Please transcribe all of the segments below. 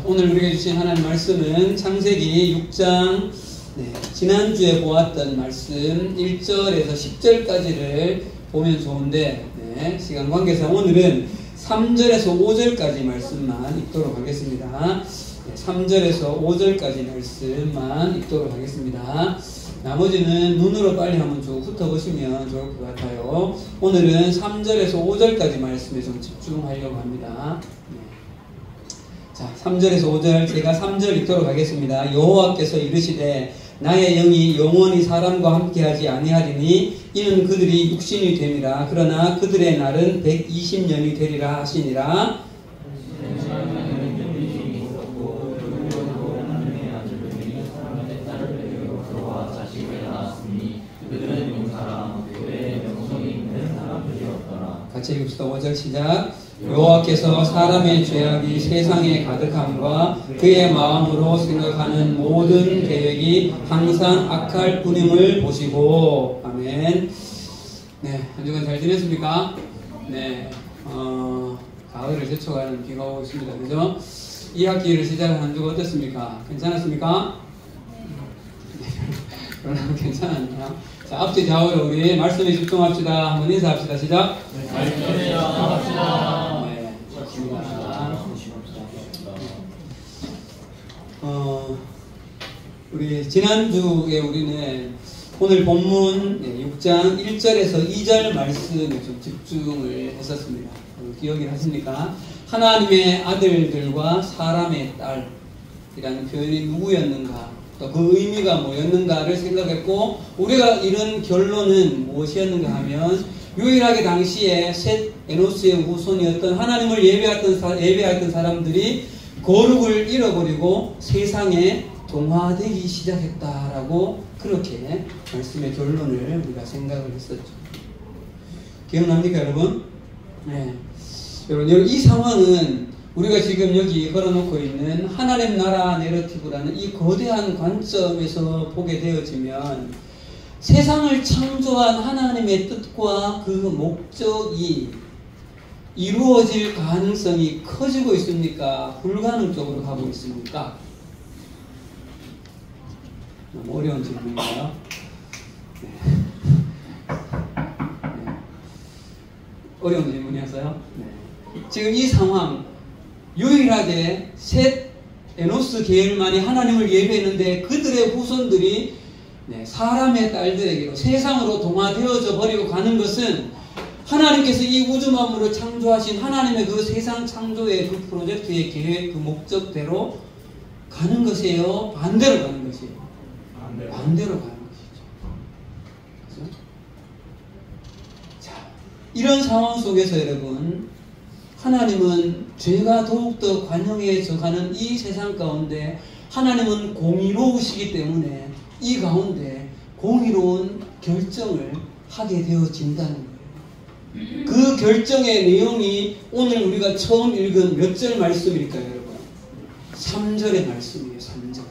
오늘 우리에게 주신 하나님 말씀은 창세기 6장 지난주에 보았던 말씀 1절에서 10절까지를 보면 좋은데 시간 관계상 오늘은 3절에서 5절까지 말씀만 읽도록 하겠습니다. 3절에서 5절까지 말씀만 읽도록 하겠습니다. 나머지는 눈으로 빨리 한번 쭉 훑어보시면 좋을 것 같아요. 오늘은 3절에서 5절까지 말씀에 좀 집중하려고 합니다. 자, 3절에서 5절 제가 3절 읽도록 하겠습니다. 여호와께서 이르시되 나의 영이 영원히 사람과 함께하지 아니하리니 이는 그들이 육신이 됨이라. 그러나 그들의 날은 120년이 되리라 하시니라. 같이 읽읍시다. 5절 시작. 여호와께서 사람의 죄악이 세상에 가득함과 그의 마음으로 생각하는 모든 계획이 항상 악할 뿐임을 보시고. 아멘. 네, 한 주간 잘 지냈습니까? 네, 가을을 제쳐가는 비가 오고 있습니다. 그죠? 이 학기를 시작한 한 주가 어땠습니까? 괜찮았습니까? 그러나 괜찮았나요? 자, 앞뒤 좌우로 우리 말씀에 집중합시다. 한번 인사합시다. 시작. 말씀에 집중합시다. 네, 좋습니다. 우리 지난주에 우리는 오늘 본문 6장 1절에서 2절 말씀에 좀 집중을 했었습니다. 기억이 나십니까? 하나님의 아들들과 사람의 딸이라는 표현이 누구였는가, 또 그 의미가 뭐였는가를 생각했고, 우리가 이런 결론은 무엇이었는가 하면 유일하게 당시에 셋 에노스의 후손이었던 하나님을 예배했던 사람들이 거룩을 잃어버리고 세상에 동화되기 시작했다라고, 그렇게 말씀의 결론을 우리가 생각을 했었죠. 기억납니까 여러분? 네. 여러분, 이 상황은 우리가 지금 여기 걸어놓고 있는 하나님 나라 내러티브라는 이 거대한 관점에서 보게 되어지면 세상을 창조한 하나님의 뜻과 그 목적이 이루어질 가능성이 커지고 있습니까? 불가능적으로 가고 있습니까? 너무 어려운 질문인가요? 네. 어려운 질문이었어요? 네. 지금 이 상황, 유일하게 셋 에노스 계열만이 하나님을 예배했는데 그들의 후손들이 사람의 딸들에게로 세상으로 동화되어져 버리고 가는 것은 하나님께서 이 우주 만물을 창조하신 하나님의 그 세상 창조의 그 프로젝트의 계획, 그 목적대로 가는 것이에요? 반대로 가는 것이에요? 반대로 가는 것이죠. 그렇죠? 자, 이런 상황 속에서 여러분, 하나님은 죄가 더욱더 관영해져 가는 이 세상 가운데 하나님은 공의로우시기 때문에 이 가운데 공의로운 결정을 하게 되어진다는 거예요. 그 결정의 내용이 오늘 우리가 처음 읽은 몇 절 말씀일까요, 여러분? 3절의 말씀이에요. 3절.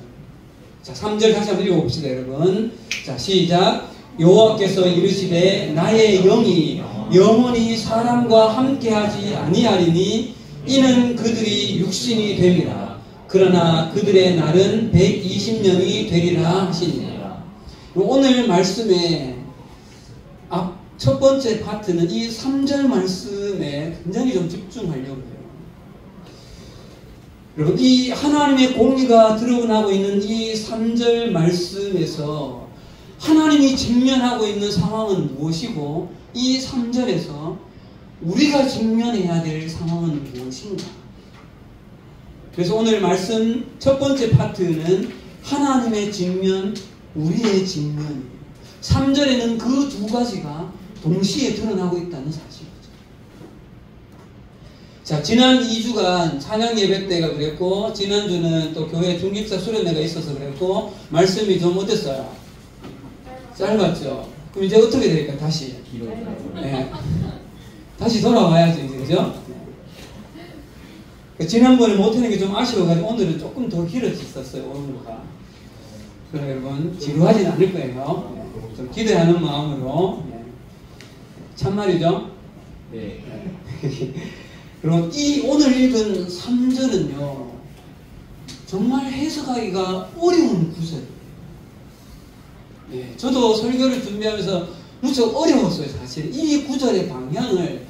자, 3절 다시 한번 읽어봅시다, 여러분. 자, 시작. 여호와께서 이르시되 나의 영이 영원히 사람과 함께하지 아니하리니 이는 그들이 육신이 됨이라. 그러나 그들의 날은 120년이 되리라 하시니라. 오늘 말씀의 첫 번째 파트는 이 3절 말씀에 굉장히 좀 집중하려고 해요. 여러분, 이 하나님의 공의가 드러나고 있는 이 3절 말씀에서 하나님이 직면하고 있는 상황은 무엇이고, 이 3절에서 우리가 직면해야 될 상황은 무엇인가? 그래서 오늘 말씀 첫 번째 파트는 하나님의 직면, 우리의 직면이에요. 3절에는 그 두 가지가 동시에 드러나고 있다는 사실이죠. 자, 지난 2주간 찬양 예배 때가 그랬고, 지난주는 또 교회 중직사 수련회가 있어서 그랬고, 말씀이 좀 어땠어요? 짧았죠? 그럼 이제 어떻게 될까요? 다시. 네. 다시 돌아와야죠, 이제. 그죠? 네. 지난번에 못하는 게 좀 아쉬워가지고 오늘은 조금 더 길어졌었어요, 오늘보다. 그럼 여러분, 지루하진 않을 거예요. 네. 좀 기대하는 마음으로. 네. 참말이죠? 네. 그럼 이 오늘 읽은 3절은요, 정말 해석하기가 어려운 구절이에요. 네, 저도 설교를 준비하면서 무척 어려웠어요. 사실 이 구절의 방향을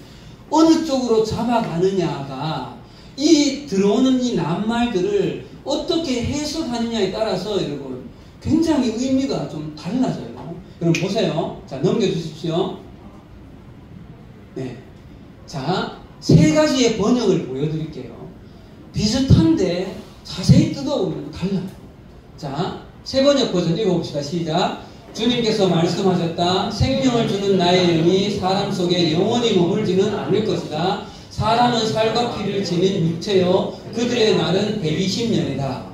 어느 쪽으로 잡아가느냐가 이 들어오는 이 낱말들을 어떻게 해석하느냐에 따라서 여러분 굉장히 의미가 좀 달라져요. 그럼 보세요. 자, 넘겨주십시오. 네. 자, 세 가지의 번역을 보여드릴게요. 비슷한데 자세히 뜯어보면 달라요. 자, 세 번역 버전 읽어봅시다. 시작. 주님께서 말씀하셨다. 생명을 주는 나의 영이 사람 속에 영원히 머물지는 않을 것이다. 사람은 살과 피를 지닌 육체요. 그들의 날은 120년이다.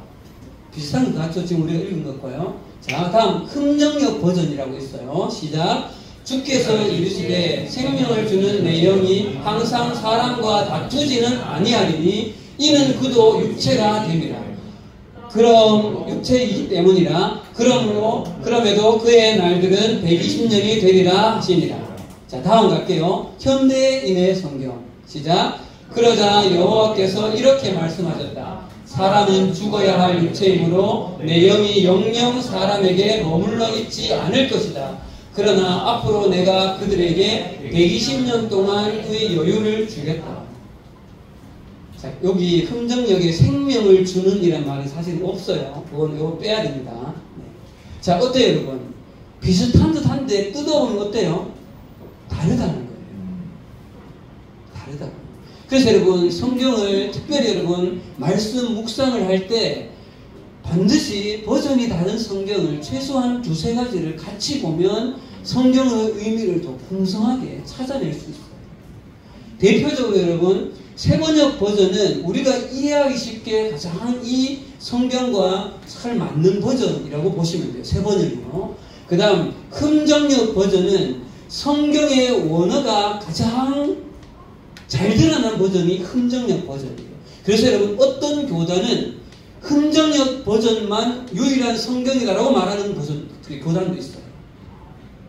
비슷한 것 같죠? 지금 우리가 읽은 것과요. 자, 다음 흠정역 버전이라고 있어요. 시작. 주께서 이르시되 생명을 주는 내 영이 항상 사람과 다투지는 아니하리니 이는 그도 육체가 됨이라. 그럼 육체이기 때문이라. 그럼에도 그의 날들은 120년이 되리라 하시니라. 자, 다음 갈게요. 현대인의 성경. 시작. 그러자 여호와께서 이렇게 말씀하셨다. 사람은 죽어야 할 육체이므로 내 영이 영영 사람에게 머물러 있지 않을 것이다. 그러나 앞으로 내가 그들에게 120년 동안의 여유를 주겠다. 자, 여기 흠정역에 생명을 주는 이란 말이 사실 없어요. 이거 빼야 됩니다. 네. 자, 어때요, 여러분? 비슷한 듯 한데 뜯어보면 어때요? 다르다는 거예요. 다르다고. 그래서 여러분, 성경을 특별히 여러분, 말씀 묵상을 할 때 반드시 버전이 다른 성경을 최소한 두세 가지를 같이 보면 성경의 의미를 더 풍성하게 찾아낼 수 있어요. 대표적으로 여러분, 세번역 버전은 우리가 이해하기 쉽게 가장 이 성경과 잘 맞는 버전이라고 보시면 돼요. 세번역이요. 그 다음 흠정역 버전은 성경의 원어가 가장 잘 드러난 버전이 흠정역 버전이에요. 그래서 여러분 어떤 교단은 흠정역 버전만 유일한 성경이다라고 말하는 교단도 있어요.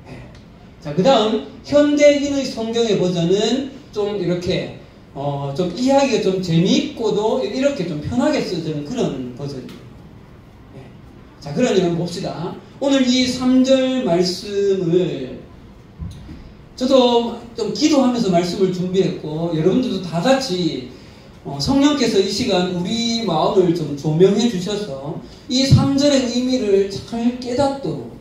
네. 자, 그 다음 현대인의 성경의 버전은 좀 이렇게 좀 이해하기가 좀 재미있고도 이렇게 좀 편하게 쓰는 그런 버전이에요. 네. 자, 그러면 봅시다. 오늘 이 3절 말씀을 저도 좀 기도하면서 말씀을 준비했고 여러분들도 다 같이 성령께서 이 시간 우리 마음을 좀 조명해 주셔서 이 3절의 의미를 잘 깨닫도록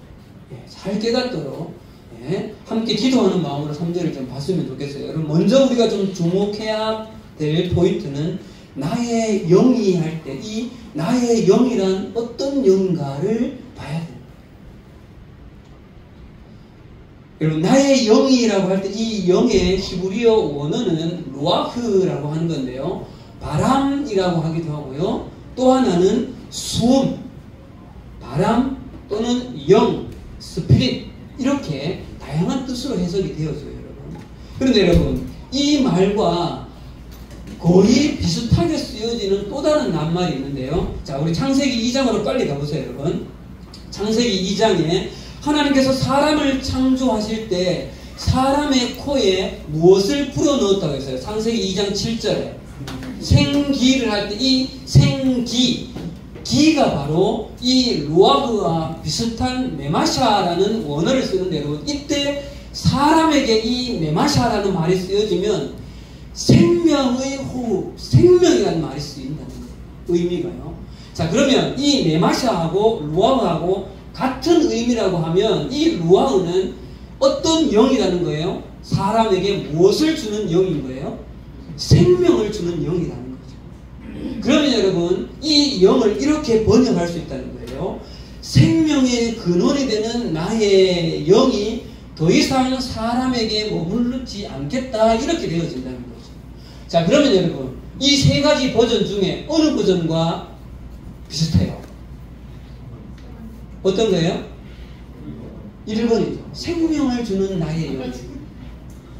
함께 기도하는 마음으로 3절을 좀 봤으면 좋겠어요. 여러분, 먼저 우리가 좀 주목해야 될 포인트는 나의 영이 할 때 이 나의 영이란 어떤 영인가를 봐야 됩니다. 여러분, 나의 영이라고 할 때 이 영의 히브리어 원어는 루아흐라고 하는 건데요. 바람이라고 하기도 하고요. 또 하나는 수음, 바람 또는 영, 스피릿 이렇게 다양한 뜻으로 해석이 되어져요, 여러분. 그런데 여러분, 이 말과 거의 비슷하게 쓰여지는 또 다른 낱말이 있는데요. 자, 우리 창세기 2장으로 빨리 가보세요, 여러분. 창세기 2장에 하나님께서 사람을 창조하실 때 사람의 코에 무엇을 불어넣었다고 했어요? 창세기 2장 7절에 생기를 할 때 이 생기, 기가 바로 이 루아흐와 비슷한 메마샤라는 원어를 쓰는데 여러분, 이때 사람에게 이 메마샤라는 말이 쓰여지면 생명의 호흡, 생명이라는 말이 쓰인다는 거예요. 의미가요. 자, 그러면 이 메마샤하고 루아흐하고 같은 의미라고 하면 이 루아흐는 어떤 영이라는 거예요? 사람에게 무엇을 주는 영인 거예요? 생명을 주는 영이라는 거죠. 그러면 여러분, 이 영을 이렇게 번역할 수 있다는 거예요. 생명의 근원이 되는 나의 영이 더 이상 사람에게 머무르지 않겠다, 이렇게 되어진다는 거죠. 자, 그러면 여러분, 이 세 가지 버전 중에 어느 버전과 비슷해요? 어떤 거예요? 1번이죠. 생명을 주는 나의 영.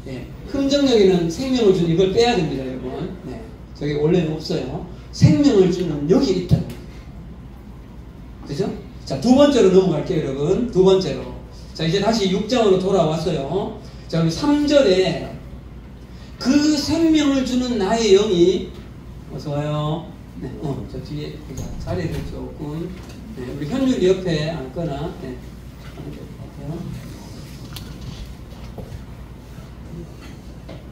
네. 흠정역에는 생명을 주는 이걸 빼야 됩니다, 여러분. 네. 저기 원래는 없어요. 생명을 주는 여기 있다는 거예요. 그죠? 자, 두 번째로 넘어갈게요, 여러분. 두 번째로. 자, 이제 다시 6장으로 돌아왔어요. 자, 우리 3절에 그 생명을 주는 나의 영이, 어서와요. 네, 저 뒤에 자리를 조금 네, 우리 현율 옆에 앉거나 네, 하는 게 같아요.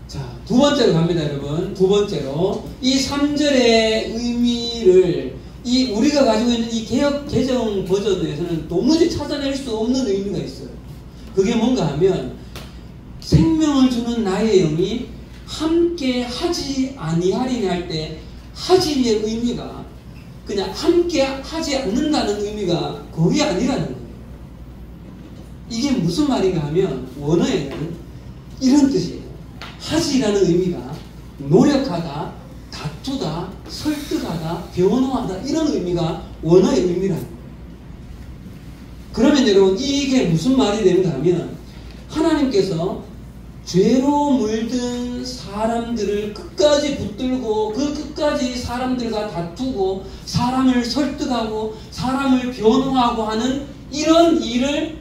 자, 두 번째로 갑니다, 여러분. 두 번째로 이 3절의 의미를 이 우리가 가지고 있는 이 개혁 개정 버전에서는 도무지 찾아낼 수 없는 의미가 있어요. 그게 뭔가 하면 생명을 주는 나의 영이 함께 하지 아니하리니 할 때 하지의 의미가 그냥 함께 하지 않는다는 의미가 거의 아니라는 거예요. 이게 무슨 말인가 하면 원어에는 이런 뜻이에요. 하지라는 의미가 노력하다, 다투다, 설득하다, 변호하다 이런 의미가 원어의 의미라는 거예요. 그러면 여러분 이게 무슨 말이 되는가 하면 하나님께서 죄로 물든 사람들을 끝까지 붙들고 그 끝까지 사람들과 다투고 사람을 설득하고 사람을 변호하고 하는 이런 일을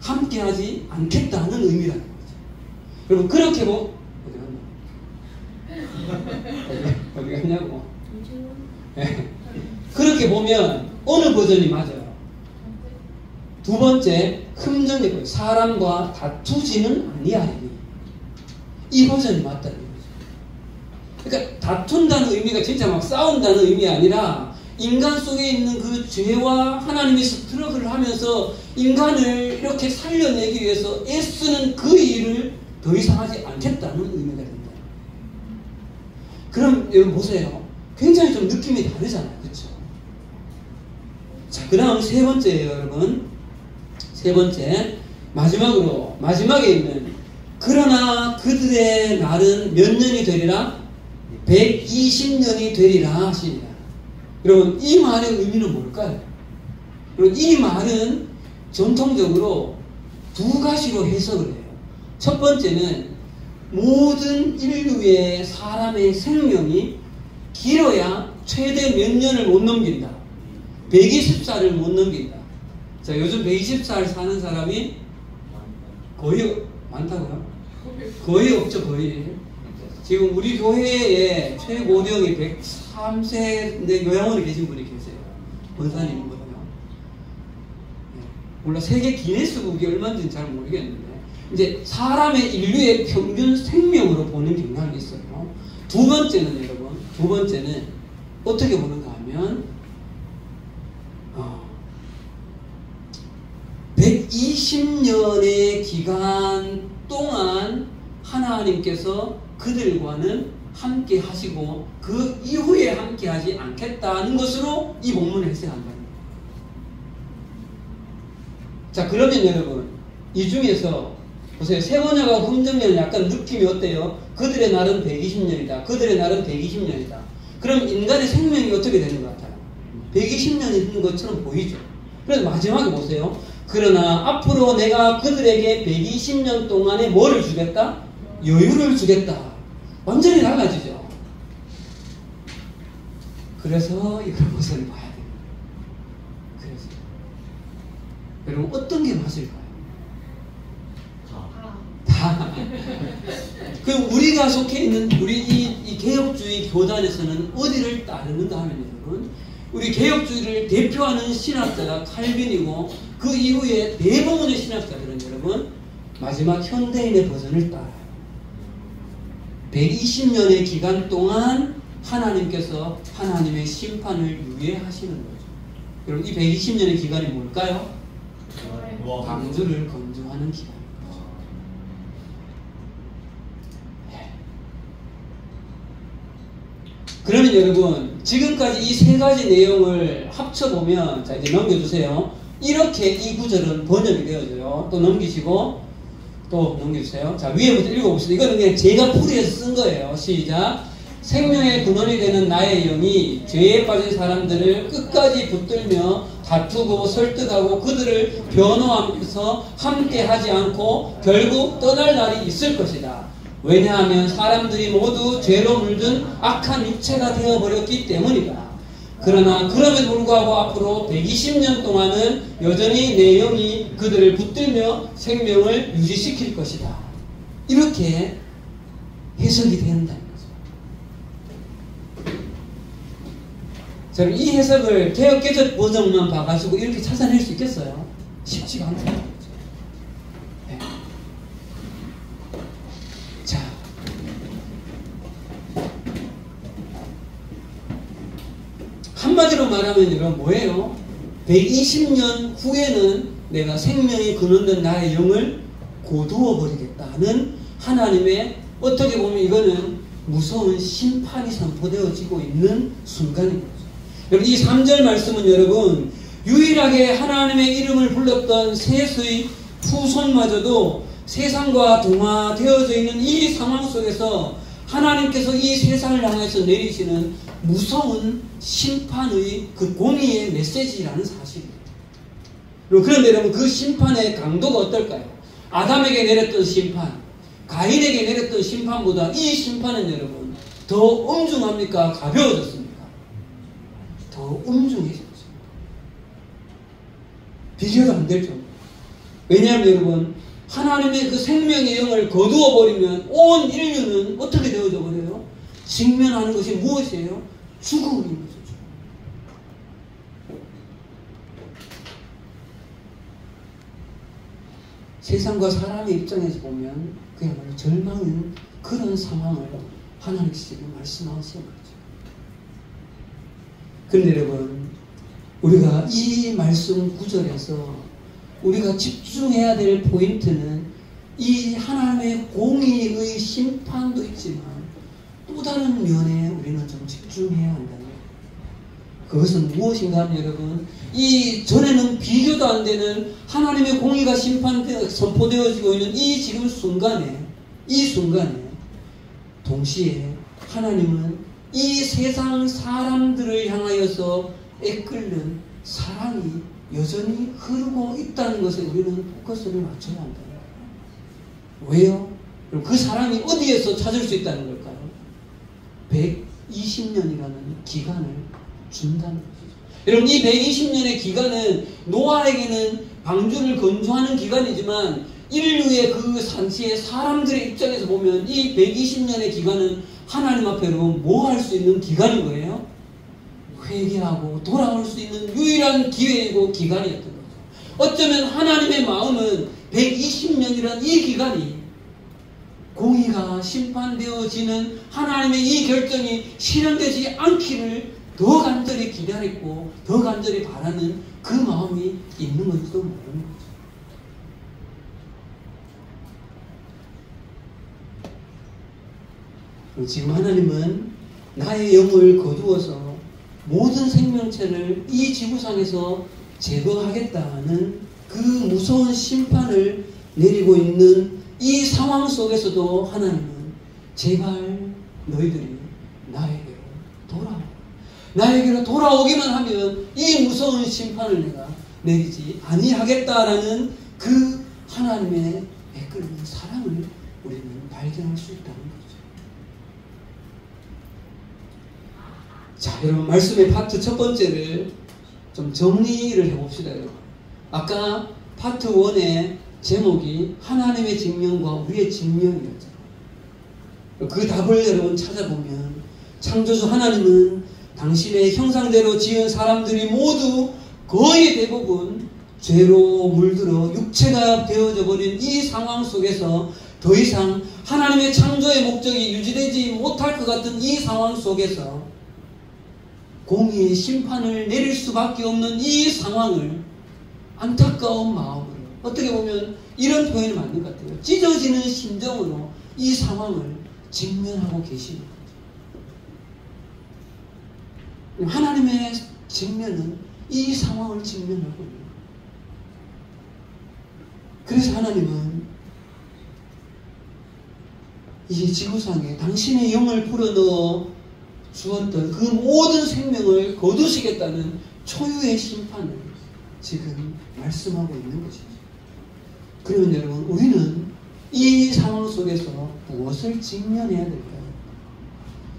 함께하지 않겠다는 의미라는 거죠. 여러분 그렇게 어디 갔냐고. 네. 그렇게 보면 어느 버전이 맞아요? 두 번째 흠정이고요. 사람과 다투지는 아니하리니. 이 버전이 맞다는 거죠. 그러니까 다툰다는 의미가 진짜 막 싸운다는 의미 아니라 인간 속에 있는 그 죄와 하나님이 스트러글을 하면서 인간을 이렇게 살려내기 위해서 애쓰는 그 일을 더 이상 하지 않겠다는 의미가 된다. 그럼 여러분 보세요. 굉장히 좀 느낌이 다르잖아요. 그렇죠? 자, 그 다음 세 번째예요, 여러분. 세 번째, 마지막에 있는 그러나 그들의 날은 몇 년이 되리라? 120년이 되리라 하시니라. 여러분 이 말의 의미는 뭘까요? 여러분 이 말은 전통적으로 두 가지로 해석을 해요. 첫 번째는 모든 인류의 사람의 생명이 길어야 최대 몇 년을 못 넘긴다. 120살을 못 넘긴다. 자, 요즘 120살 사는 사람이 거의 많다고요? 거의 없죠, 거의. 지금 우리 교회에 최고령이 103세인데 요양원에 계신 분이 계세요. 권사님이거든요. 몰라 세계 기네스북이 얼마인지는 잘 모르겠는데 이제 사람의 인류의 평균 생명으로 보는 경향이 있어요. 두 번째는 여러분, 두 번째는 어떻게 보는가 하면 120년의 기간 동안 하나님께서 그들과는 함께 하시고 그 이후에 함께 하지 않겠다는 것으로 이 본문을 해석한다는 거예요. 자, 그러면 여러분 이 중에서 보세요. 세번역과 흠정년은 약간 느낌이 어때요? 그들의 날은 120년이다. 그들의 날은 120년이다. 그럼 인간의 생명이 어떻게 되는 것 같아요? 120년인 것처럼 보이죠. 그래서 마지막에 보세요. 그러나 앞으로 내가 그들에게 120년 동안에 뭐를 주겠다? 여유를 주겠다. 완전히 달라지죠. 그래서 이걸 것을 봐야 됩니다. 그래서 여러분 어떤 게 맞을까요? 다. 그럼 우리가 속해 있는 우리 이 개혁주의 교단에서는 어디를 따르는가 하면 여러분 우리 개혁주의를 대표하는 신학자가 칼빈이고 그 이후에 대부분의 신학자들은 여러분 마지막 현대인의 버전을 따라요. 120년의 기간 동안 하나님께서 하나님의 심판을 유예하시는 거죠. 여러분 이 120년의 기간이 뭘까요? 방주를 건조하는 기간인 거죠. 그러면 여러분 지금까지 이 세 가지 내용을 합쳐보면 자 이제 넘겨주세요. 이렇게 이 구절은 번역이 되어져요. 또 넘기시고 또 넘겨주세요. 자 위에부터 읽어봅시다. 이거는 그냥 제가 풀이해서 쓴 거예요. 시작. 생명의 근원이 되는 나의 영이 죄에 빠진 사람들을 끝까지 붙들며 다투고 설득하고 그들을 변호하면서 함께 하지 않고 결국 떠날 날이 있을 것이다. 왜냐하면 사람들이 모두 죄로 물든 악한 육체가 되어버렸기 때문이다. 그러나 그럼에도 불구하고 앞으로 120년 동안은 여전히 내 영이 그들을 붙들며 생명을 유지시킬 것이다. 이렇게 해석이 된다는 거죠. 저는 이 해석을 개혁개혁 버전만 봐가지고 이렇게 찾아낼 수 있겠어요? 쉽지가 않다는 거죠. 네. 자, 한마디로 말하면 여러분 뭐예요? 120년 후에는 내가 생명이 근원된 나의 영을 고두어 버리겠다는 하나님의, 어떻게 보면 이거는 무서운 심판이 선포되어지고 있는 순간인 거죠. 여러분 이 3절 말씀은 여러분 유일하게 하나님의 이름을 불렀던 셋의 후손마저도 세상과 동화되어져 있는 이 상황 속에서 하나님께서 이 세상을 향해서 내리시는 무서운 심판의 그 공의의 메시지라는 사실입니다. 그런데 여러분 그 심판의 강도가 어떨까요? 아담에게 내렸던 심판, 가인에게 내렸던 심판보다 이 심판은 여러분 더 엄중합니까? 가벼워졌습니까? 더 엄중해졌습니다. 비교도 안 될 정도. 왜냐하면 여러분 하나님의 그 생명의 영을 거두어 버리면 온 인류는 어떻게 되어져 버려요? 직면하는 것이 무엇이에요? 죽음인 거죠. 세상과 사람의 입장에서 보면 그야말로 절망인 그런 상황을 하나님께서 지금 말씀하시는 거죠. 그런데 여러분 우리가 이 말씀 구절에서 우리가 집중해야 될 포인트는 이 하나님의 공의의 심판도 있지만 또 다른 면에 우리는 좀 집중해야 한다는 거예요. 그것은 무엇인가 하면 여러분 이 전에는 비교도 안 되는 하나님의 공의가 선포되어지고 있는 이 지금 순간에, 이 순간에 동시에 하나님은 이 세상 사람들을 향하여서 애끓는 사랑이 여전히 흐르고 있다는 것에 우리는 포커스를 맞춰야 한다. 왜요? 그럼 그 사랑이 어디에서 찾을 수 있다는 걸까요? 120년이라는 기간을 준다는 것이죠. 여러분 이 120년의 기간은 노아에게는 방주를 건조하는 기간이지만 인류의 그 산지의 사람들의 입장에서 보면 이 120년의 기간은 하나님 앞에 여러분 뭐 할 수 있는 기간인 거예요? 회개하고 돌아올 수 있는 유일한 기회이고 기간이었던 거죠. 어쩌면 하나님의 마음은 120년이라는 이 기간이 공의가 심판되어지는 하나님의 이 결정이 실현되지 않기를 더 간절히 기다렸고 더 간절히 바라는 그 마음이 있는 건지도 모르는 거죠. 지금 하나님은 나의 영을 거두어서 모든 생명체를 이 지구상에서 제거하겠다는 그 무서운 심판을 내리고 있는 이 상황 속에서도 하나님은 제발 너희들이 나에게로 돌아와. 나에게로 돌아오기만 하면 이 무서운 심판을 내가 내리지 아니하겠다라는 그 하나님의 애끓는 사랑을 우리는 발견할 수 있다는 거죠. 자, 여러분 말씀의 파트 첫 번째를 좀 정리를 해봅시다. 여러분. 아까 파트 1의 제목이 하나님의 직면과 우리의 직면이었죠. 그 답을 여러분 찾아보면 창조주 하나님은 당신의 형상대로 지은 사람들이 모두 거의 대부분 죄로 물들어 육체가 되어져 버린 이 상황 속에서 더 이상 하나님의 창조의 목적이 유지되지 못할 것 같은 이 상황 속에서 공의의 심판을 내릴 수밖에 없는 이 상황을 안타까운 마음으로, 어떻게 보면 이런 표현이 맞는 것 같아요. 찢어지는 심정으로 이 상황을 직면하고 계시는 거죠. 하나님의 직면은 이 상황을 직면하고 있는 거예요. 그래서 하나님은 이 지구상에 당신의 영을 불어넣어 주었던 그 모든 생명을 거두시겠다는 초유의 심판을 지금 말씀하고 있는 것이죠. 그러면 여러분, 우리는 이 상황 속에서 무엇을 직면해야 될까요?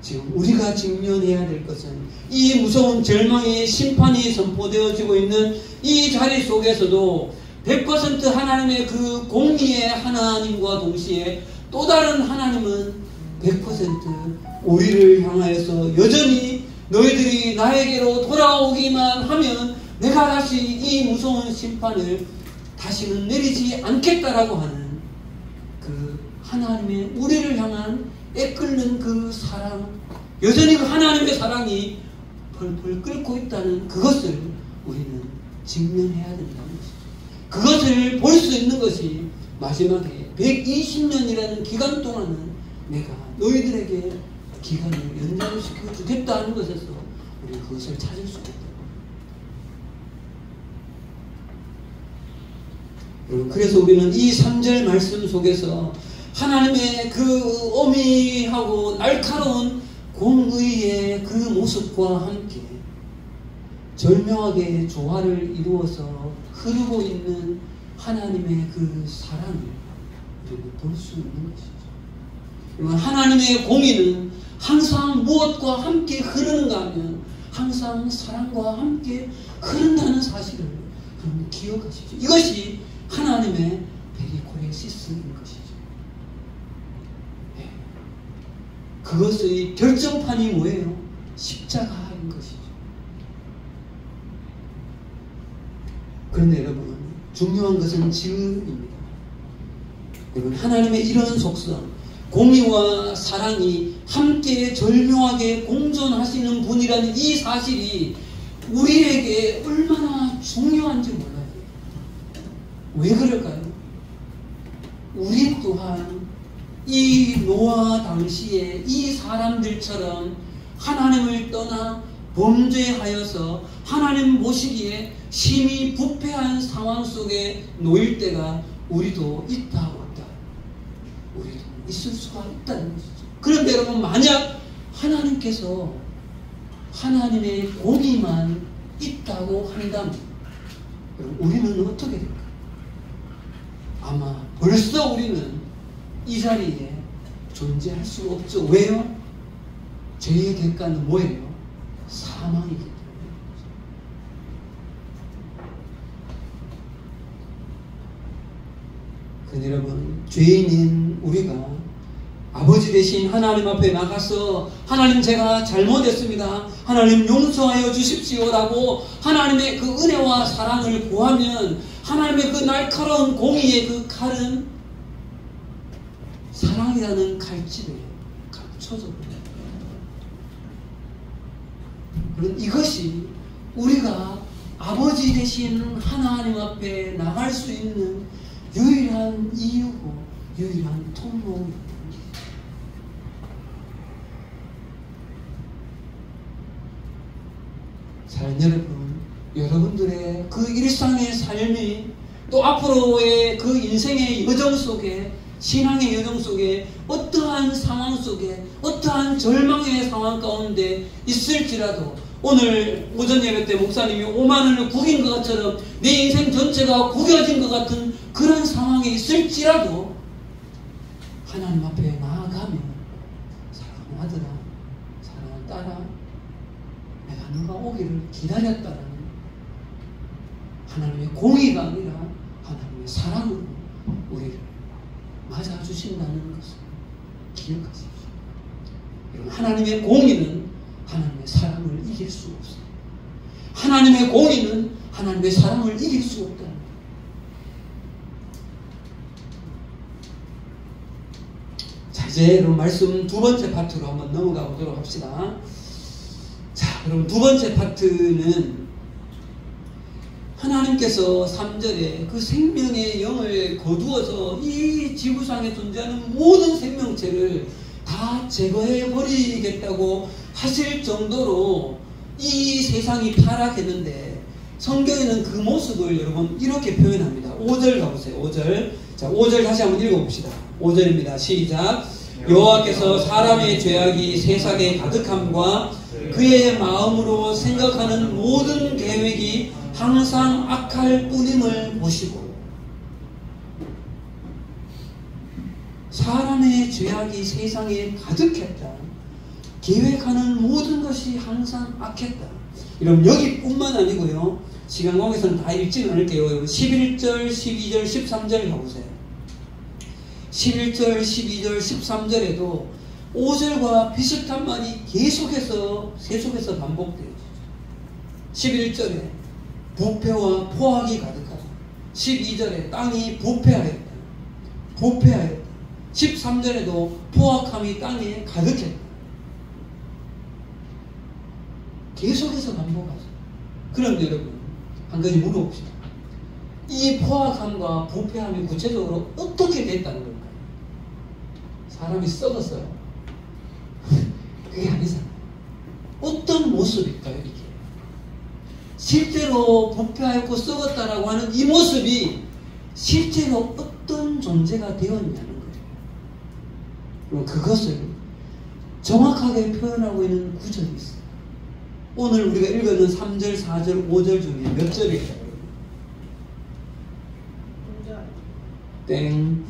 지금 우리가 직면해야 될 것은 이 무서운 절망의 심판이 선포되어지고 있는 이 자리 속에서도 100% 하나님의 그 공의의 하나님과 동시에 또 다른 하나님은 100% 우리를 향하여서 여전히 너희들이 나에게로 돌아오기만 하면 내가 다시 이 무서운 심판을 다시는 내리지 않겠다라고 하는 그 하나님의 우리를 향한 애끓는 그 사랑, 여전히 그 하나님의 사랑이 펄펄 끓고 있다는 그것을 우리는 직면해야 된다는 것이죠. 그것을 볼 수 있는 것이 마지막에 120년이라는 기간 동안은 내가 너희들에게 기간을 연장시켜 주겠다는 것에서 우리는 그것을 찾을 수 있다. 그래서 우리는 이 3절 말씀 속에서 하나님의 그 오미하고 날카로운 공의의 그 모습과 함께 절묘하게 조화를 이루어서 흐르고 있는 하나님의 그 사랑을 우리는 볼 수 있는 것이죠. 하나님의 공의는 항상 무엇과 함께 흐르는가 하면 항상 사랑과 함께 흐른다는 사실을 여러분 기억하십시오. 이것이 하나님의 베리코레시스인 것이죠. 네. 그것의 결정판이 뭐예요? 십자가인 것이죠. 그런데 여러분, 중요한 것은 지금입니다. 여러분, 하나님의 이런 속성, 공의와 사랑이 함께 절묘하게 공존하시는 분이라는 이 사실이 우리에게 얼마나 중요한지 몰라요. 왜 그럴까요? 우리 또한 이 노아 당시에 이 사람들처럼 하나님을 떠나 범죄하여서 하나님 보시기에 심히 부패한 상황 속에 놓일 때가 우리도 있다고 한다. 우리도 있을 수가 있다는 것이죠. 그런데 여러분, 만약 하나님께서 하나님의 공의만 있다고 한다면 여러분, 우리는 어떻게 될까요? 아마 벌써 우리는 이 자리에 존재할 수가 없죠. 왜요? 죄의 대가는 뭐예요? 사망이기 때문에. 그런데 여러분, 죄인인 우리가 아버지 되신 하나님 앞에 나가서 하나님, 제가 잘못했습니다, 하나님 용서하여 주십시오라고 하나님의 그 은혜와 사랑을 구하면 하나님의 그 날카로운 공의의 그 칼은 사랑이라는 칼집에 감춰져 버려요. 그럼 이것이 우리가 아버지 되신 하나님 앞에 나갈 수 있는 유일한 이유고 유일한 통로입니다. 자, 여러분들의 그 일상의 삶이 또 앞으로의 그 인생의 여정 속에, 신앙의 여정 속에 어떠한 상황 속에 어떠한 절망의 상황 가운데 있을지라도 오늘 오전 예배 때 목사님이 5만원을 구긴 것처럼 내 인생 전체가 구겨진 것 같은 그런 상황에 있을지라도 하나님 앞에 나아가면 사랑하는 아들아, 사랑하는 딸아, 내가 너가 오기를 기다렸다라는 하나님의 공의가 아니라 하나님의 사랑으로 우리를 맞아주신다는 것을 기억하십시오. 여러분, 하나님의 공의는 하나님의 사랑을 이길 수 없어요. 하나님의 공의는 하나님의 사랑을 이길 수 없다는 거예요. 자, 이제 여러분 말씀 두 번째 파트로 한번 넘어가 보도록 합시다. 자, 그럼 두 번째 파트는 하나님께서 3절에 그 생명의 영을 거두어서 이 지구상에 존재하는 모든 생명체를 다 제거해 버리겠다고 하실 정도로 이 세상이 타락했는데 성경에는 그 모습을 여러분 이렇게 표현합니다. 5절 가보세요. 5절. 자, 5절 다시 한번 읽어봅시다. 5절입니다. 시작. 여호와께서 사람의 죄악이 세상에 가득함과 그의 마음으로 생각하는 모든 계획이 항상 악할 뿐임을 보시고, 사람의 죄악이 세상에 가득했다. 계획하는 모든 것이 항상 악했다. 여러분, 여기뿐만 아니고요, 시간 관계에서는 다 읽지는 않을게요. 11절, 12절, 13절 가보세요. 11절, 12절, 13절에도 5절과 비슷한 말이 계속해서 반복돼요. 11절에 부패와 포악이 가득하다. 12절에 땅이 부패하였다. 13절에도 포악함이 땅에 가득했다. 계속해서 반복하죠. 그런데 여러분, 한 가지 물어봅시다. 이 포악함과 부패함이 구체적으로 어떻게 됐다는 걸까요? 사람이 썩었어요. 그게 아니잖아요. 어떤 모습일까요, 이게? 실제로 부패하였고 썩었다라고 하는 이 모습이 실제로 어떤 존재가 되었냐는 거예요. 그럼 그것을 정확하게 표현하고 있는 구절이 있어요. 오늘 우리가 읽었는 3절, 4절, 5절 중에 몇 절일까요? 땡.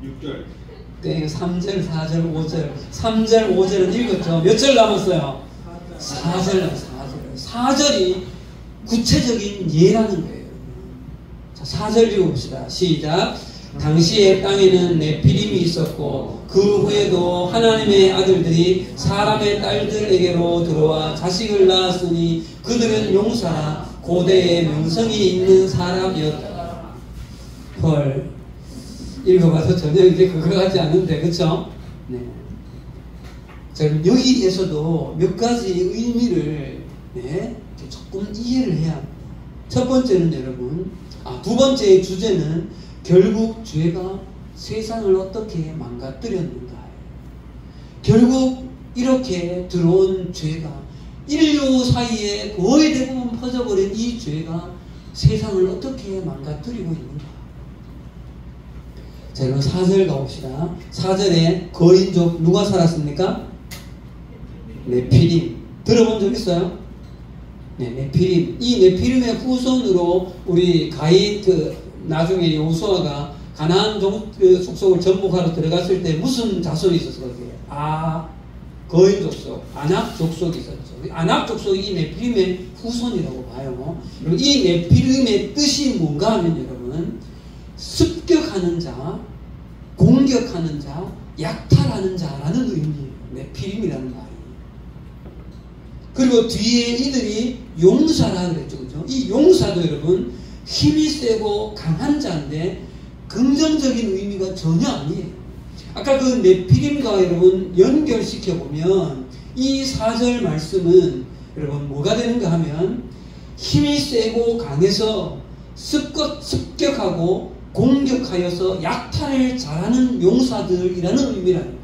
6절. 땡. 3절, 4절, 5절. 3절, 5절은 읽었죠. 몇 절 남았어요? 4절 남았어요. 4절이 구체적인 예라는 거예요. 자, 4절 읽어봅시다. 시작. 당시에 땅에는 네피림이 있었고 그 후에도 하나님의 아들들이 사람의 딸들에게로 들어와 자식을 낳았으니 그들은 용사라 고대의 명성이 있는 사람이었다. 헐, 읽어봐서 전혀 이제 그거 같지 않은데, 그쵸? 네. 자, 여기에서도 몇 가지 의미를 조금 이해를 해야 합니다. 첫 번째는 여러분, 두 번째의 주제는 결국 죄가 세상을 어떻게 망가뜨렸는가. 결국 이렇게 들어온 죄가 인류 사이에 거의 대부분 퍼져버린 이 죄가 세상을 어떻게 망가뜨리고 있는가. 자, 여러분 4절 가봅시다. 4절에 거인족 누가 살았습니까? 네피림. 들어본 적 있어요? 네, 네피림. 이 네피림의 후손으로 우리 가인 나중에 여호수아가 가나안 족속을 정복하러 들어갔을 때 무슨 자손이 있었어요? 거인 족속, 아낙 족속이 있었죠. 아낙 족속이 이 네피림의 후손이라고 봐요. 그리고 이 네피림의 뜻이 뭔가 하면 여러분, 습격하는 자, 공격하는 자, 약탈하는 자라는 의미예요. 네피림이라는 말이. 그리고 뒤에 이들이 용사라 그랬죠. 그죠? 이 용사도 여러분, 힘이 세고 강한 자인데 긍정적인 의미가 전혀 아니에요. 아까 그 네피림과 여러분 연결시켜 보면 이 4절 말씀은 여러분 뭐가 되는가 하면 힘이 세고 강해서 습격하고 공격하여서 약탈을 잘하는 용사들이라는 의미라는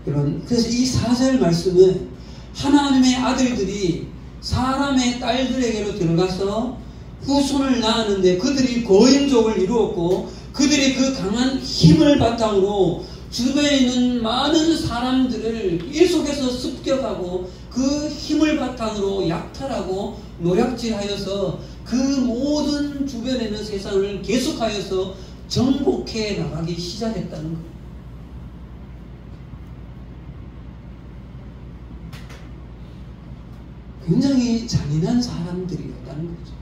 거예요. 그래서 이 4절 말씀은 하나님의 아들들이 사람의 딸들에게로 들어가서 후손을 낳았는데 그들이 거인족을 이루었고 그들이 그 강한 힘을 바탕으로 주변에 있는 많은 사람들을 계속해서 습격하고 그 힘을 바탕으로 약탈하고 노략질하여서 그 모든 주변에 있는 세상을 계속하여서 정복해 나가기 시작했다는 거예요. 굉장히 잔인한 사람들이었다는 거죠.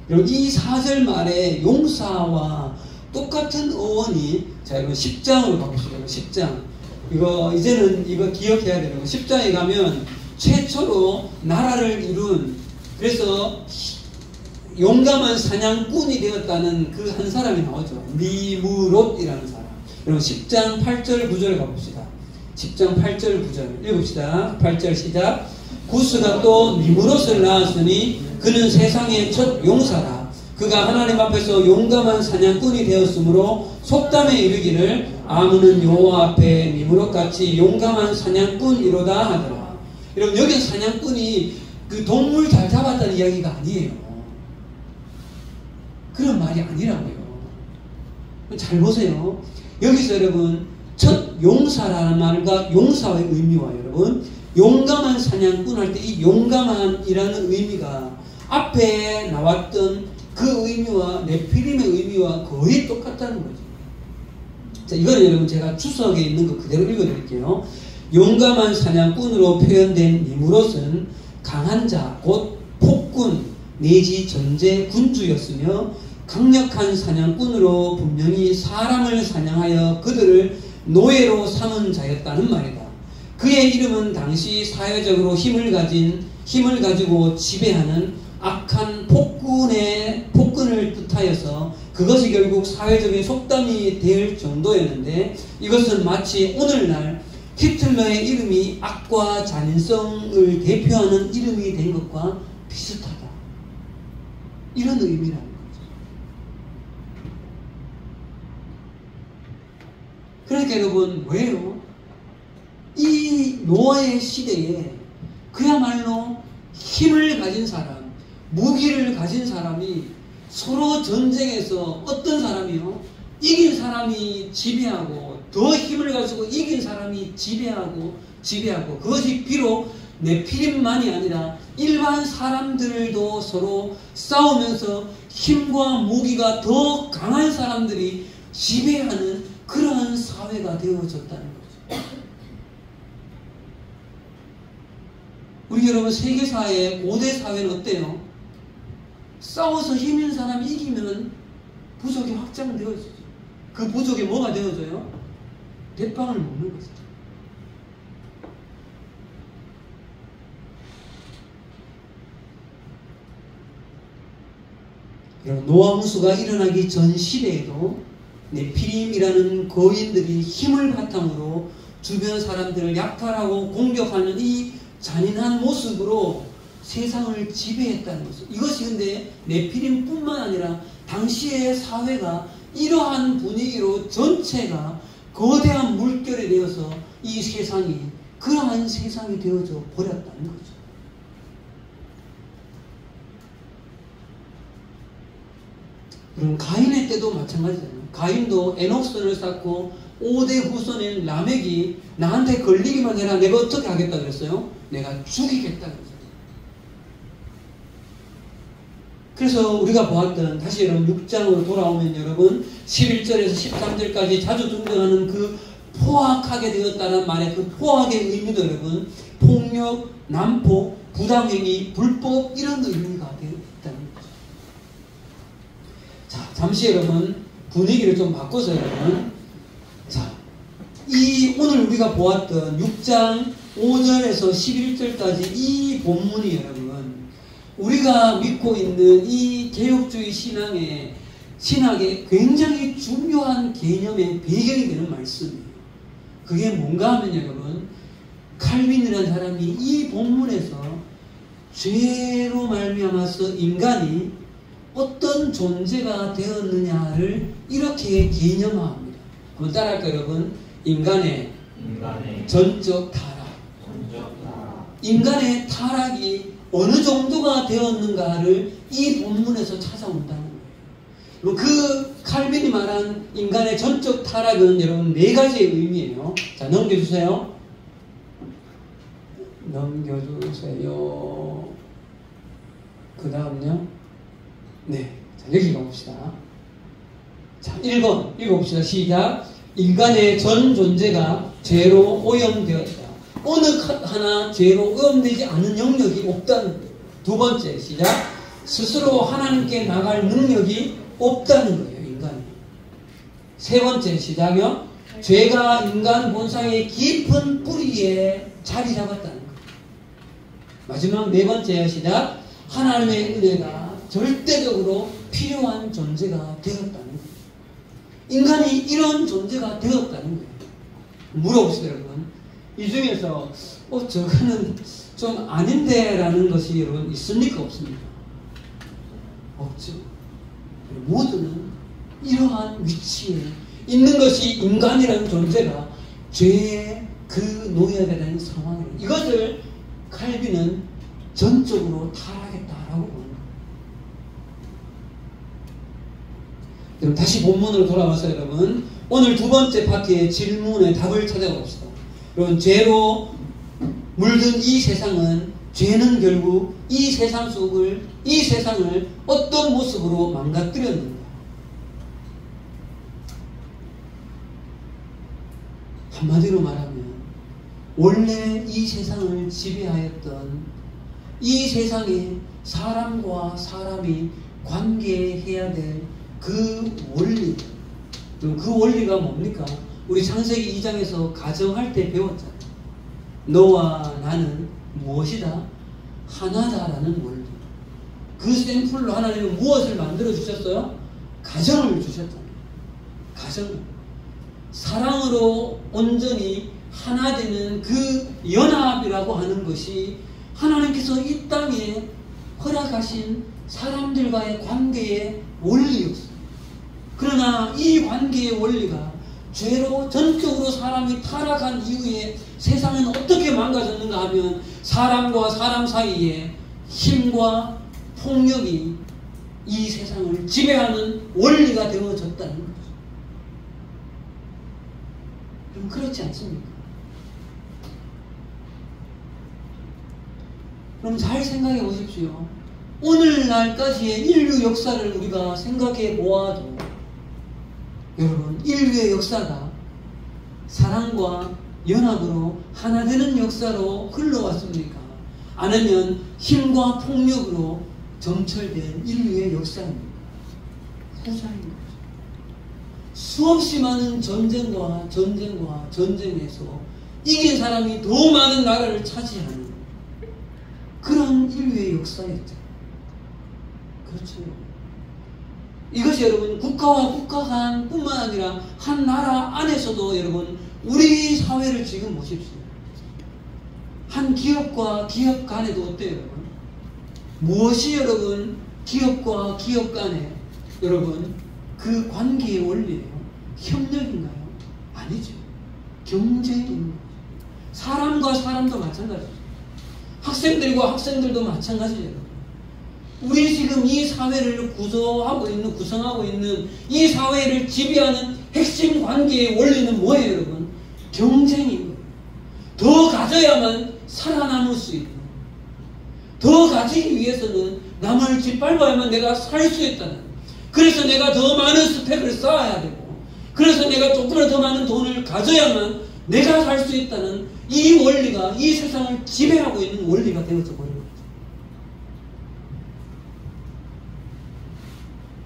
여러분 이 4절 말에 용사와 똑같은 어원이, 자 여러분 10장으로 가보시죠. 10장. 이제는 이거 기억해야 되는 거. 10장에 가면 최초로 나라를 이룬, 그래서 용감한 사냥꾼이 되었다는 그 한 사람이 나오죠. 니므롯이라는 사람. 여러분 10장 8절 9절 가봅시다. 10장 8절 9절 읽읍시다. 8절 시작. 구스가 또 니므롯을 낳았으니 그는 세상의 첫 용사라. 그가 하나님 앞에서 용감한 사냥꾼이 되었으므로 속담에 이르기를 아무는 여호와 앞에 니므롯같이 용감한 사냥꾼이로다 하더라. 여러분 여기 사냥꾼이 그 동물 잘 잡았다는 이야기가 아니에요. 그런 말이 아니라고요. 잘 보세요. 여기서 여러분 첫 용사라는 말과 용사의 의미와 여러분 용감한 사냥꾼 할 때 이 용감한이라는 의미가 앞에 나왔던 그 의미와 네피림의 의미와 거의 똑같다는 거죠. 자, 이거는 여러분 제가 주석에 있는 거 그대로 읽어드릴게요. 용감한 사냥꾼으로 표현된 니므롯은 강한 자, 곧 폭군 내지 전제 군주였으며 강력한 사냥꾼으로 분명히 사람을 사냥하여 그들을 노예로 삼은 자였다는 말이다. 그의 이름은 당시 사회적으로 힘을 가지고 지배하는 악한 폭군을 뜻하여서 그것이 결국 사회적인 속담이 될 정도였는데, 이것은 마치 오늘날 히틀러의 이름이 악과 잔인성을 대표하는 이름이 된 것과 비슷하다, 이런 의미라는 거죠. 그러니까 여러분, 왜요? 이 노아의 시대에 그야말로 힘을 가진 사람, 무기를 가진 사람이 서로 전쟁에서 어떤 사람이요? 이긴 사람이 지배하고, 더 힘을 가지고 이긴 사람이 지배하고, 그것이 비록 네피림만이 아니라 일반 사람들도 서로 싸우면서 힘과 무기가 더 강한 사람들이 지배하는 그러한 사회가 되어졌다는 거죠. 우리 여러분, 세계사회, 고대 사회는 어때요? 싸워서 힘 있는 사람이 이기면 부족이 확장되어지죠. 그 부족이 뭐가 되어져요? 대빵을 먹는 거죠. 여러분, 노아 홍수가 일어나기 전 시대에도 네피림이라는 거인들이 힘을 바탕으로 주변 사람들을 약탈하고 공격하는 이 잔인한 모습으로 세상을 지배했다는 거죠. 이것이 근데 네피림뿐만 아니라 당시의 사회가 이러한 분위기로 전체가 거대한 물결이 되어서 이 세상이 그러한 세상이 되어져 버렸다는 거죠. 그럼 가인의 때도 마찬가지잖아요. 가인도 에녹선을 쌓고 5대 후손인 라멕이 나한테 걸리기만 해라, 내가 어떻게 하겠다 그랬어요? 내가 죽이겠다 그랬어요. 그래서 우리가 보았던, 다시 여러분 6장으로 돌아오면 여러분 11절에서 13절까지 자주 등장하는 그 포악하게 되었다는 말의 그 포악의 의미도 여러분 폭력, 난폭, 부당행위, 불법, 이런 의미가 되었다는 거죠. 자, 잠시 여러분 분위기를 좀 바꿔서 여러분, 자, 이 오늘 우리가 보았던 6장 5절에서 11절까지 이 본문이 여러분 우리가 믿고 있는 이 개혁주의 신학의 굉장히 중요한 개념의 배경이 되는 말씀이에요. 그게 뭔가 하면 여러분, 칼빈이라는 사람이 이 본문에서 죄로 말미암아서 인간이 어떤 존재가 되었느냐를 이렇게 개념화합니다. 한번 따라할까요 여러분? 인간의 전적 타락. 인간의 타락이 어느 정도가 되었는가를 이 본문에서 찾아온다는 거예요. 그 칼빈이 말한 인간의 전적 타락은 여러분 4가지의 의미예요. 자, 넘겨주세요. 그 다음요. 네, 자, 여기 가봅시다. 자, 1번 읽어봅시다. 시작. 인간의 전 존재가 죄로 오염되었다. 어느 하나 죄로 오염되지 않은 영역이 없다는 거예요. 2번째 시작. 스스로 하나님께 나갈 능력이 없다는 거예요, 인간이. 3번째 시작이요. 죄가 인간 본성의 깊은 뿌리에 자리 잡았다는 거예요. 마지막 4번째 시작. 하나님의 은혜가 절대적으로 필요한 존재가 되었다는 거예요. 인간이 이런 존재가 되었다는 거예요. 물어봅시다 여러분. 이 중에서 저거는 좀 아닌데 라는 것이 여러분 있습니까? 없습니까? 없죠. 모두는 이러한 위치에 있는 것이 인간이라는 존재가 죄의 그 노예가 되는 상황이에요. 이것을 칼빈은 전적으로 타락했다라고 보는 거예요. 여러분 다시 본문으로 돌아와서 여러분 오늘 2번째 파트의 질문의 답을 찾아봅시다. 여러분, 죄로 물든 이 세상은, 죄는 결국 이 세상을 어떤 모습으로 망가뜨렸는가? 한마디로 말하면 원래 이 세상을 지배하였던, 이 세상에 사람과 사람이 관계해야 될 그 원리, 그 원리가 뭡니까? 우리 창세기 2장에서 가정할 때 배웠잖아요. 너와 나는 무엇이다? 하나다라는 원리. 그 샘플로 하나님은 무엇을 만들어 주셨어요? 가정을 주셨잖아요. 가정을. 사랑으로 온전히 하나 되는 그 연합이라고 하는 것이 하나님께서 이 땅에 허락하신 사람들과의 관계의 원리였어요. 그러나 이 관계의 원리가 죄로 전적으로 사람이 타락한 이후에 세상은 어떻게 망가졌는가 하면 사람과 사람 사이에 힘과 폭력이 이 세상을 지배하는 원리가 되어졌다는 거죠. 그럼 그렇지 않습니까? 그럼 잘 생각해 보십시오. 오늘날까지의 인류 역사를 우리가 생각해 보아도 여러분, 인류의 역사가 사랑과 연합으로 하나 되는 역사로 흘러왔습니까? 아니면 힘과 폭력으로 점철된 인류의 역사입니까? 후자인 거죠. 수없이 많은 전쟁에서 이긴 사람이 더 많은 나라를 차지하는 그런 인류의 역사였죠. 그렇죠. 이것이 여러분 국가와 국가 간 뿐만 아니라 한 나라 안에서도 여러분 우리 사회를 지금 보십시오. 한 기업과 기업 간에도 어때요 여러분? 무엇이 여러분 기업과 기업 간에 여러분 그 관계의 원리예요? 협력인가요? 아니죠. 경쟁입니다. 사람과 사람도 마찬가지죠. 학생들과 학생들도 마찬가지예요. 우리 지금 이 사회를 구성하고 있는 이 사회를 지배하는 핵심 관계의 원리는 뭐예요, 여러분? 경쟁인 거예요. 더 가져야만 살아남을 수 있고, 더 가지기 위해서는 남을 짓밟아야만 내가 살 수 있다는. 그래서 내가 더 많은 스펙을 쌓아야 되고, 그래서 내가 조금이라도 더 많은 돈을 가져야만 내가 살 수 있다는 이 원리가 이 세상을 지배하고 있는 원리가 되어져 버린 거죠.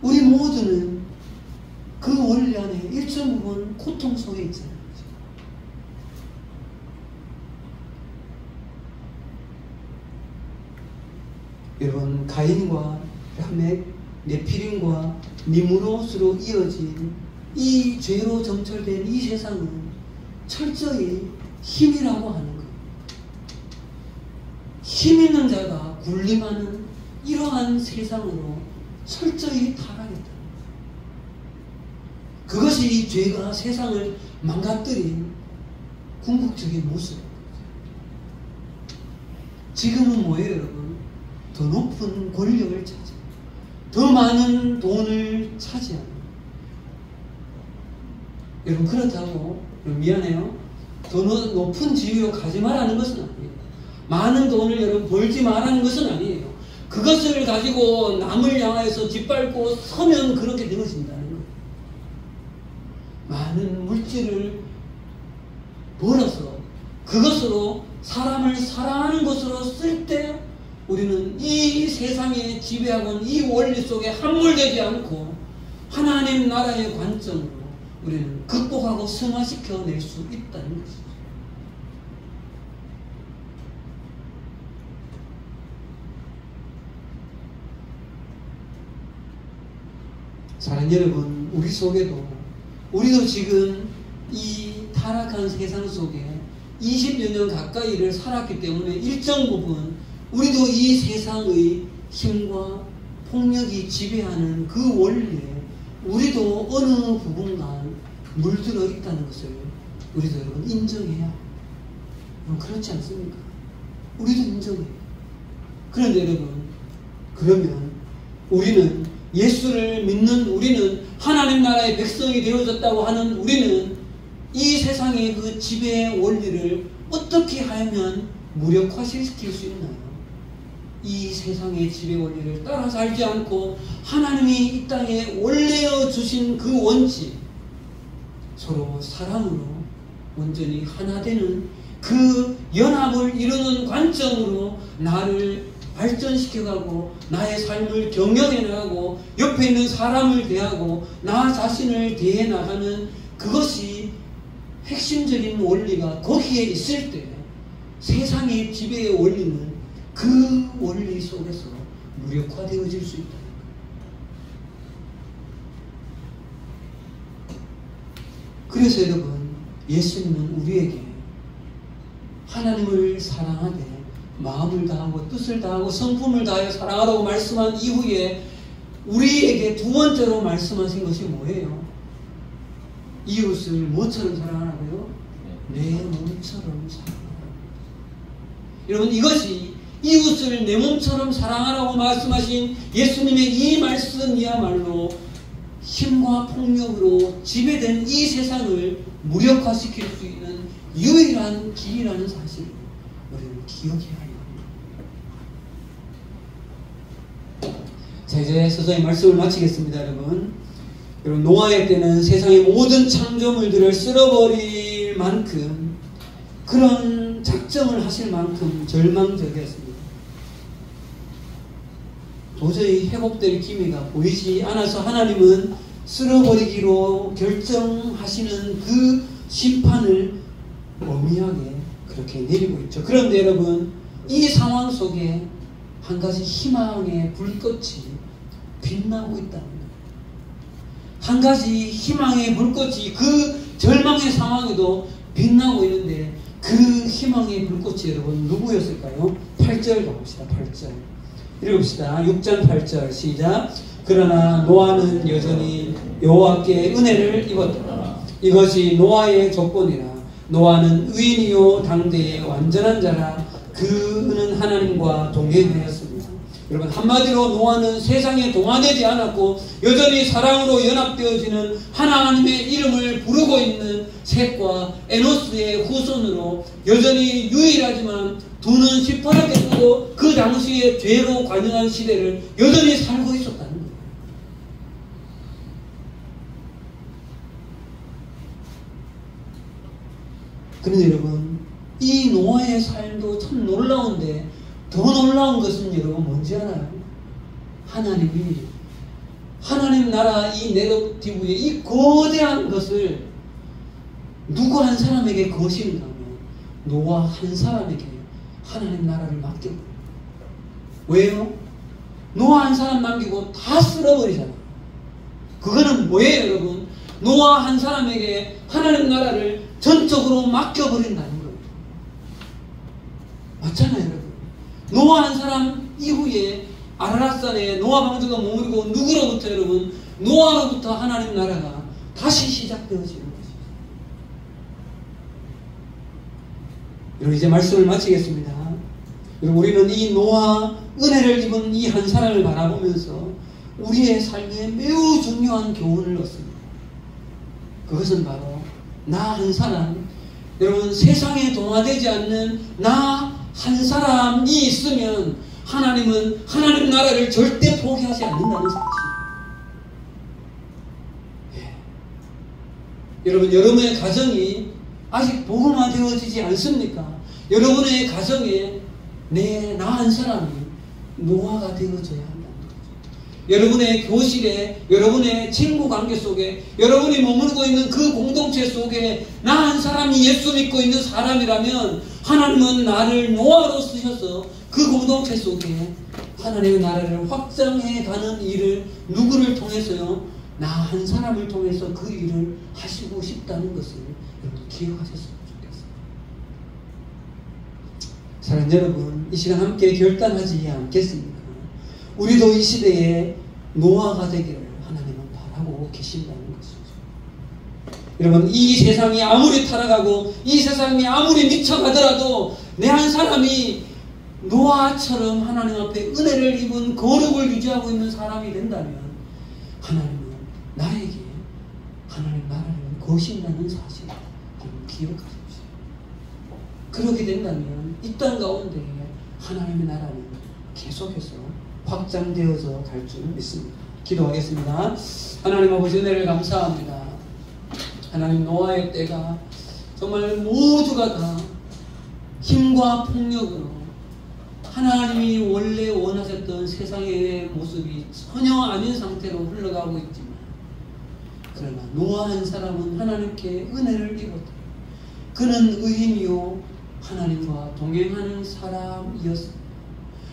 우리 모두는 그 원리 안에 일정 부분 고통 속에 있잖아요. 여러분, 가인과 라멕, 네피림과 니므롯으로 이어진 이 죄로 점철된 이 세상은 철저히 힘이라고 하는 거예요. 힘 있는 자가 군림하는 이러한 세상으로 철저히 타락했다. 그것이 이 죄가 세상을 망가뜨린 궁극적인 모습입니다. 지금은 뭐예요, 여러분? 더 높은 권력을 차지, 더 많은 돈을 차지하는. 여러분, 그렇다고 미안해요. 더 높은 지위로 가지 말라는 것은 아니에요. 많은 돈을 여러분 벌지 말라는 것은 아니에요. 그것을 가지고 남을 향하여서 짓밟고 서면 그렇게 되어진다는 거예요. 많은 물질을 벌어서 그것으로 사람을 사랑하는 것으로 쓸 때 우리는 이 세상에 지배하고 이 원리 속에 함몰되지 않고 하나님 나라의 관점으로 우리는 극복하고 승화시켜낼 수 있다는 것이죠. 사랑하는 여러분, 우리 속에도 우리도 지금 이 타락한 세상 속에 20여 년 가까이를 살았기 때문에 일정 부분 우리도 이 세상의 힘과 폭력이 지배하는 그 원리에 우리도 어느 부분가 물들어 있다는 것을 우리도 여러분 인정해야. 그렇지 않습니까? 우리도 인정해요. 그런데 여러분, 그러면 우리는 예수를 믿는 우리는 하나님 나라의 백성이 되어졌다고 하는 우리는 이 세상의 그 지배의 원리를 어떻게 하면 무력화시킬 수 있나요? 이 세상의 지배 원리를 따라 살지 않고 하나님이 이 땅에 원래어 주신 그 원칙, 서로 사랑으로 온전히 하나 되는 그 연합을 이루는 관점으로 나를 발전시켜가고 나의 삶을 경영해 나가고 옆에 있는 사람을 대하고 나 자신을 대해 나가는 그것이 핵심적인 원리가 거기에 있을 때 세상의 지배의 원리는 그 원리 속에서 무력화되어질 수 있다. 그래서 여러분, 예수님은 우리에게 하나님을 사랑하되 마음을 다하고 뜻을 다하고 성품을 다하여 사랑하라고 말씀한 이후에 우리에게 두 번째로 말씀하신 것이 뭐예요? 이웃을 뭐처럼 사랑하라고요? 내 몸처럼 사랑하라. 여러분, 이것이 이웃을 내 몸처럼 사랑하라고 말씀하신 예수님의 이 말씀이야말로 힘과 폭력으로 지배된 이 세상을 무력화시킬 수 있는 유일한 길이라는 사실을 우리는 기억해야 합니다. 자, 이제 서서히 말씀을 마치겠습니다, 여러분. 여러분, 노아의 때는 세상의 모든 창조물들을 쓸어버릴 만큼 그런 작정을 하실 만큼 절망적이었습니다. 도저히 회복될 기미가 보이지 않아서 하나님은 쓸어버리기로 결정하시는 그 심판을 엄미하게 그렇게 내리고 있죠. 그런데 여러분, 이 상황 속에 한 가지 희망의 불꽃이 빛나고 있다는 거예요. 한 가지 희망의 불꽃이 그 절망의 상황에도 빛나고 있는데 그 희망의 불꽃이 여러분 누구였을까요? 8절 가봅시다. 8절 읽읍시다. 6장 8절 시작. 그러나 노아는 여전히 여호와께 은혜를 입었더라. 이것이 노아의 조건이라. 노아는 의인이요 당대의 완전한 자라. 그는 하나님과 동행하였습니다. 여러분, 한마디로 노아는 세상에 동화되지 않았고 여전히 사랑으로 연합되어지는 하나님의 이름을 부르고 있는 셋과 에노스의 후손으로 여전히 유일하지만 두 눈 시퍼렇게 뜨고 그 당시에 죄로 관영한 시대를 여전히 살고 있었다는 거예요. 그런데 여러분, 이 노아의 삶도 참 놀라운데 더 놀라운 것은 여러분 뭔지 알아요? 하나님이 하나님 나라 이 내러티브의 이 거대한 것을 누구 한 사람에게 거시는가 하면 노아 한 사람에게 하나님 나라를 맡겨버려요. 왜요? 노아 한 사람 남기고 다 쓸어버리잖아요. 그거는 뭐예요, 여러분? 노아 한 사람에게 하나님 나라를 전적으로 맡겨버린다는 거예요. 맞잖아요, 여러분. 노아 한 사람 이후에 아라랏산에 노아 방주가 머무르고 누구로부터 여러분? 노아로부터 하나님 나라가 다시 시작되어지는 거죠. 여러분, 이제 말씀을 마치겠습니다. 여러분, 우리는 이 노아 은혜를 입은 이 한 사람을 바라보면서 우리의 삶에 매우 중요한 교훈을 얻습니다. 그것은 바로 나 한 사람, 여러분, 세상에 동화되지 않는 나 한 사람이 있으면 하나님은 하나님 나라를 절대 포기하지 않는다는 사실. 여러분, 여러분의 가정이 아직 복음화되어지지 않습니까? 여러분의 가정에 나 한 사람이 노아가 되어져야 한다는 거죠. 여러분의 교실에, 여러분의 친구 관계 속에, 여러분이 머무르고 있는 그 공동체 속에 나 한 사람이 예수 믿고 있는 사람이라면 하나님은 나를 노아로 쓰셔서 그 공동체 속에 하나님의 나라를 확장해 가는 일을 누구를 통해서요? 나 한 사람을 통해서 그 일을 하시고 싶다는 것을 여러분 기억하셨으면 좋겠습니다. 사랑하는 여러분, 이 시간 함께 결단하지 않겠습니까? 우리도 이 시대에 노아가 되기를 하나님은 바라고 계신다는 것이죠. 여러분, 이 세상이 아무리 타락하고 이 세상이 아무리 미쳐가더라도 내 한 사람이 노아처럼 하나님 앞에 은혜를 입은 거룩을 유지하고 있는 사람이 된다면 하나님은 나에게 하나님 나라를 거신다는 사실을 기억하십시오. 그렇게 된다면 이 땅 가운데 하나님의 나라는 계속해서 확장되어서 갈 줄 믿습니다. 기도하겠습니다. 하나님 아버지, 은혜를 감사합니다. 하나님, 노아의 때가 정말 모두가 다 힘과 폭력으로 하나님이 원래 원하셨던 세상의 모습이 전혀 아닌 상태로 흘러가고 있지만, 그러나 노아 한 사람은 하나님께 은혜를 입었다. 그는 의인이요 하나님과 동행하는 사람이었습니다.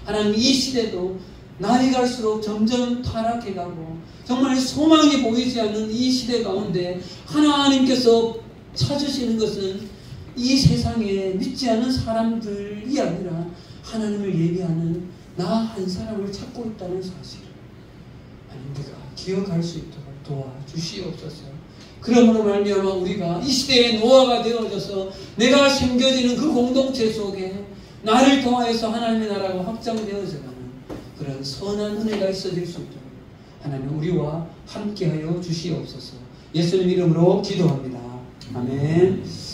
하나님, 이 시대도 날이 갈수록 점점 타락해가고 정말 소망이 보이지 않는 이 시대 가운데 하나님께서 찾으시는 것은 이 세상에 믿지 않는 사람들이 아니라 하나님을 예비하는 나 한 사람을 찾고 있다는 사실을 하나님, 우리가 기억할 수 있도록 도와주시옵소서. 그러므로 말미암아 우리가 이 시대의 노아가 되어져서 내가 섬겨지는 그 공동체 속에 나를 통하여서 하나님의 나라가 확장되어져가는 그런 선한 은혜가 있어질 수 있도록 하나님 우리와 함께하여 주시옵소서. 예수님 이름으로 기도합니다. 아멘.